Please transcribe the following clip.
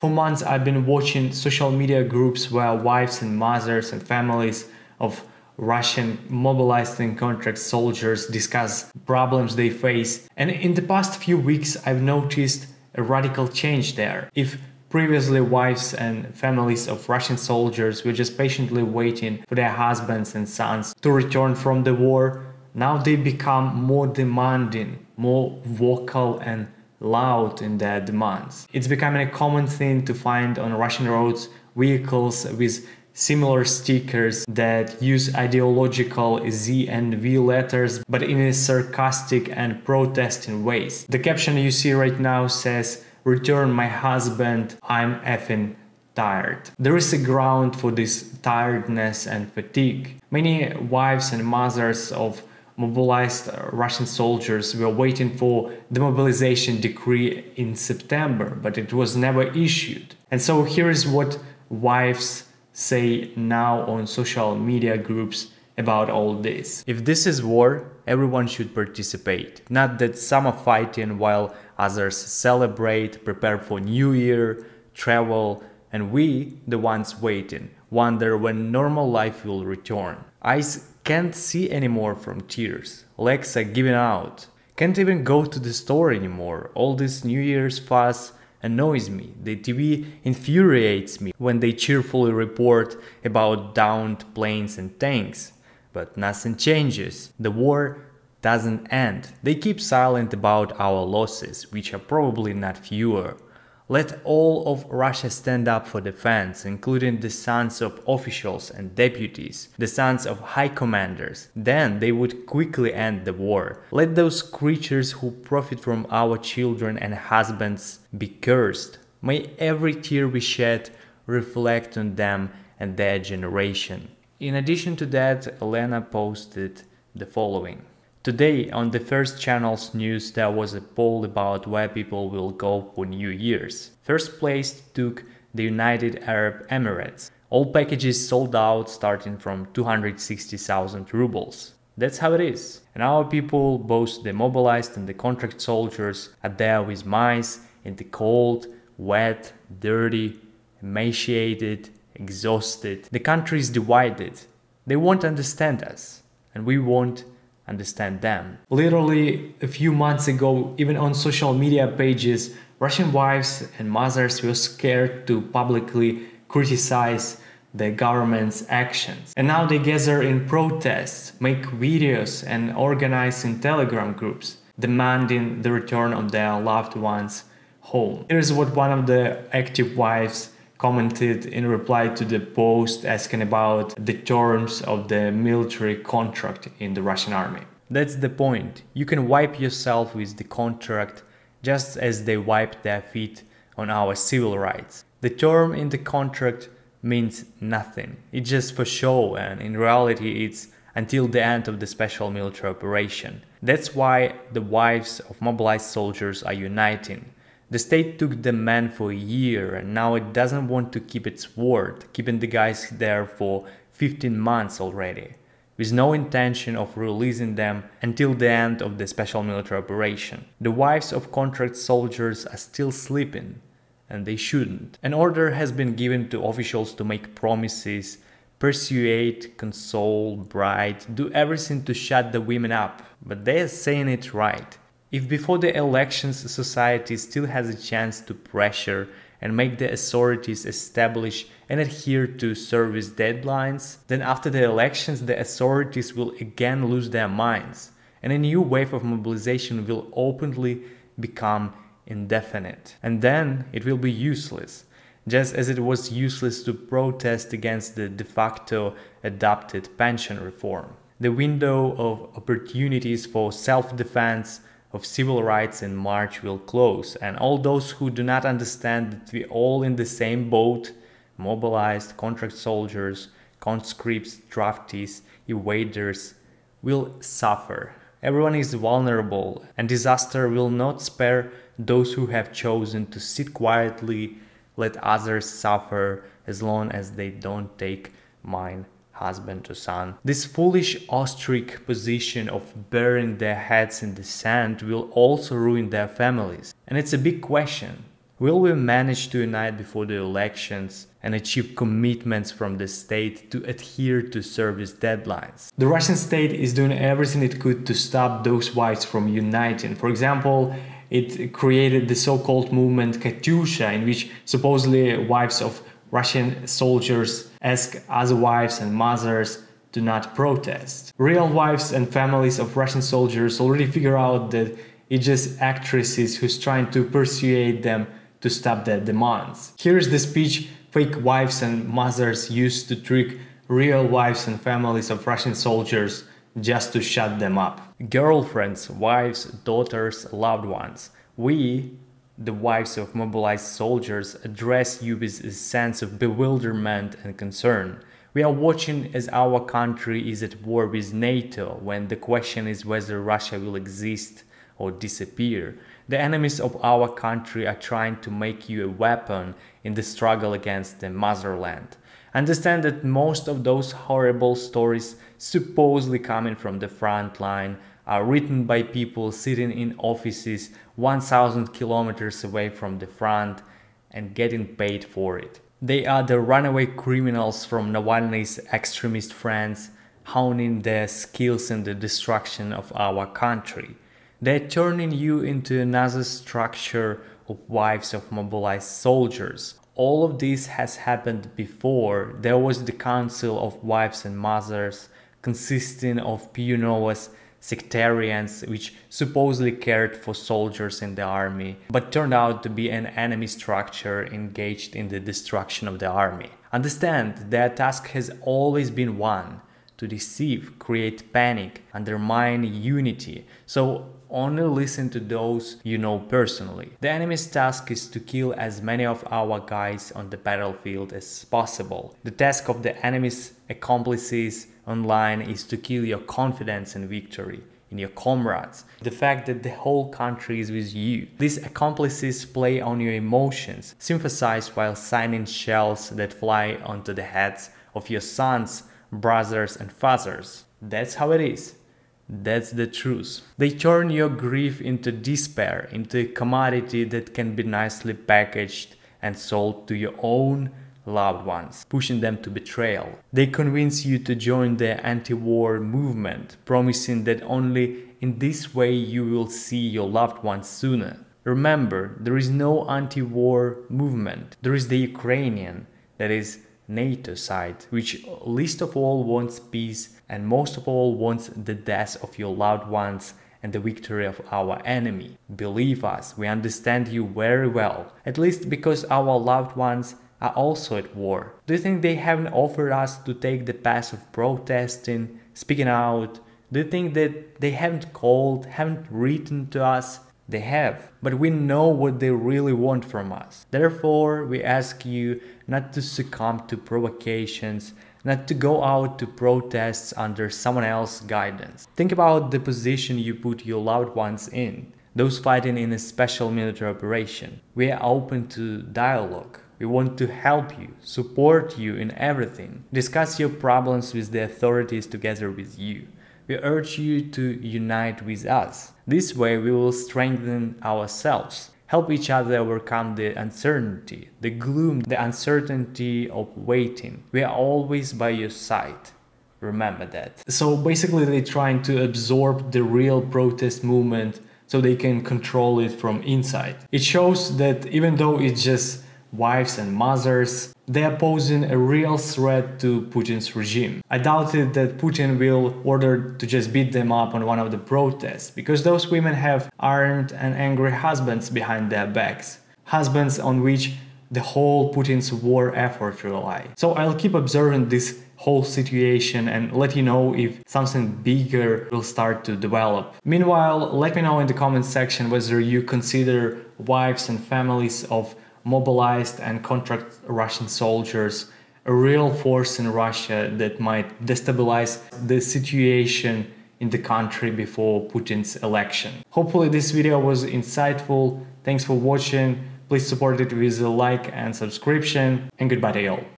For months, I've been watching social media groups where wives and mothers and families of Russian mobilized and contract soldiers discuss problems they face. And in the past few weeks, I've noticed a radical change there. If previously wives and families of Russian soldiers were just patiently waiting for their husbands and sons to return from the war, now they become more demanding, more vocal and loud in their demands. It's becoming a common thing to find on Russian roads vehicles with similar stickers that use ideological Z and V letters, but in a sarcastic and protesting ways. The caption you see right now says, "Return my husband, I'm effing tired." There is a ground for this tiredness and fatigue. Many wives and mothers of mobilized Russian soldiers were waiting for the mobilization decree in September, but it was never issued. And so here is what wives say now on social media groups about all this. If this is war, everyone should participate. Not that some are fighting while others celebrate, prepare for New Year, travel, and we, the ones waiting, wonder when normal life will return. Eyes can't see anymore from tears. Legs are giving out. Can't even go to the store anymore. All this New Year's fuss annoys me. The TV infuriates me when they cheerfully report about downed planes and tanks. But nothing changes. The war doesn't end. They keep silent about our losses, which are probably not fewer. Let all of Russia stand up for defense, including the sons of officials and deputies, the sons of high commanders. Then they would quickly end the war. Let those creatures who profit from our children and husbands be cursed. May every tear we shed reflect on them and their generation. In addition to that, Elena posted the following. Today, on the First Channel's news, there was a poll about where people will go for New Year's. First place took the United Arab Emirates. All packages sold out starting from 260,000 rubles. That's how it is. And our people, both the mobilized and the contract soldiers, are there with mice in the cold, wet, dirty, emaciated, exhausted. The country is divided. They won't understand us, and we won't understand them. Literally a few months ago, even on social media pages, Russian wives and mothers were scared to publicly criticize the government's actions. And now they gather in protests, make videos and organize in Telegram groups, demanding the return of their loved ones home. Here's what one of the active wives commented in reply to the post asking about the terms of the military contract in the Russian army. That's the point. You can wipe yourself with the contract just as they wiped their feet on our civil rights. The term in the contract means nothing. It's just for show, and in reality it's until the end of the special military operation. That's why the wives of mobilized soldiers are uniting. The state took the men for a year and now it doesn't want to keep its word, keeping the guys there for 15 months already, with no intention of releasing them until the end of the special military operation. The wives of contract soldiers are still sleeping, and they shouldn't. An order has been given to officials to make promises, persuade, console, bribe, do everything to shut the women up, but they are saying it right. If before the elections society still has a chance to pressure and make the authorities establish and adhere to service deadlines, then after the elections the authorities will again lose their minds and a new wave of mobilization will openly become indefinite. And then it will be useless, just as it was useless to protest against the de facto adopted pension reform. The window of opportunities for self-defense of civil rights in March will close, and all those who do not understand that we all in the same boat, mobilized contract soldiers, conscripts, draftees, evaders, will suffer. Everyone is vulnerable, and disaster will not spare those who have chosen to sit quietly, let others suffer as long as they don't take mine husband to son. This foolish ostrich position of burying their heads in the sand will also ruin their families. And it's a big question. Will we manage to unite before the elections and achieve commitments from the state to adhere to service deadlines? The Russian state is doing everything it could to stop those wives from uniting. For example, it created the so-called movement Katusha, in which supposedly wives of Russian soldiers ask other wives and mothers to not protest. Real wives and families of Russian soldiers already figure out that it's just actresses who's trying to persuade them to stop their demands. Here's the speech fake wives and mothers used to trick real wives and families of Russian soldiers just to shut them up. Girlfriends, wives, daughters, loved ones. We, the wives of mobilized soldiers, address you with a sense of bewilderment and concern. We are watching as our country is at war with NATO, when the question is whether Russia will exist or disappear. The enemies of our country are trying to make you a weapon in the struggle against the motherland. Understand that most of those horrible stories supposedly coming from the front line are written by people sitting in offices 1,000 kilometers away from the front and getting paid for it. They are the runaway criminals from Navalny's extremist friends, honing their skills in the destruction of our country. They're turning you into another structure of wives of mobilized soldiers. All of this has happened before. There was the Council of Wives and Mothers, consisting of PUNOVA's sectarians, which supposedly cared for soldiers in the army, but turned out to be an enemy structure engaged in the destruction of the army. Understand, their task has always been one: to deceive, create panic, undermine unity. So only listen to those you know personally. The enemy's task is to kill as many of our guys on the battlefield as possible. The task of the enemy's accomplices online is to kill your confidence in victory, in your comrades, the fact that the whole country is with you. These accomplices play on your emotions, sympathize while signing shells that fly onto the heads of your sons, brothers and fathers. That's how it is. That's the truth. They turn your grief into despair, into a commodity that can be nicely packaged and sold to your own loved ones, pushing them to betrayal. They convince you to join the anti-war movement, promising that only in this way you will see your loved ones sooner. Remember, there is no anti-war movement. There is the Ukrainian, that is NATO side, which least of all wants peace and most of all wants the death of your loved ones and the victory of our enemy. Believe us, we understand you very well, at least because our loved ones are also at war. Do you think they haven't offered us to take the path of protesting, speaking out? Do you think that they haven't called, haven't written to us? They have, but we know what they really want from us. Therefore, we ask you not to succumb to provocations, not to go out to protests under someone else's guidance. Think about the position you put your loved ones in, those fighting in a special military operation. We are open to dialogue. We want to help you, support you in everything, discuss your problems with the authorities together with you. We urge you to unite with us. This way we will strengthen ourselves, help each other overcome the uncertainty, the gloom, the uncertainty of waiting. We are always by your side. Remember that. So basically they're trying to absorb the real protest movement so they can control it from inside. It shows that even though it's just wives and mothers, they are posing a real threat to Putin's regime. I doubted that Putin will order to just beat them up on one of the protests, because those women have armed and angry husbands behind their backs. Husbands on which the whole Putin's war effort rely. So I'll keep observing this whole situation and let you know if something bigger will start to develop. Meanwhile, let me know in the comment section whether you consider wives and families of mobilized and contract Russian soldiers a real force in Russia that might destabilize the situation in the country before Putin's election. Hopefully this video was insightful. Thanks for watching. Please support it with a like and subscription, and goodbye to you all.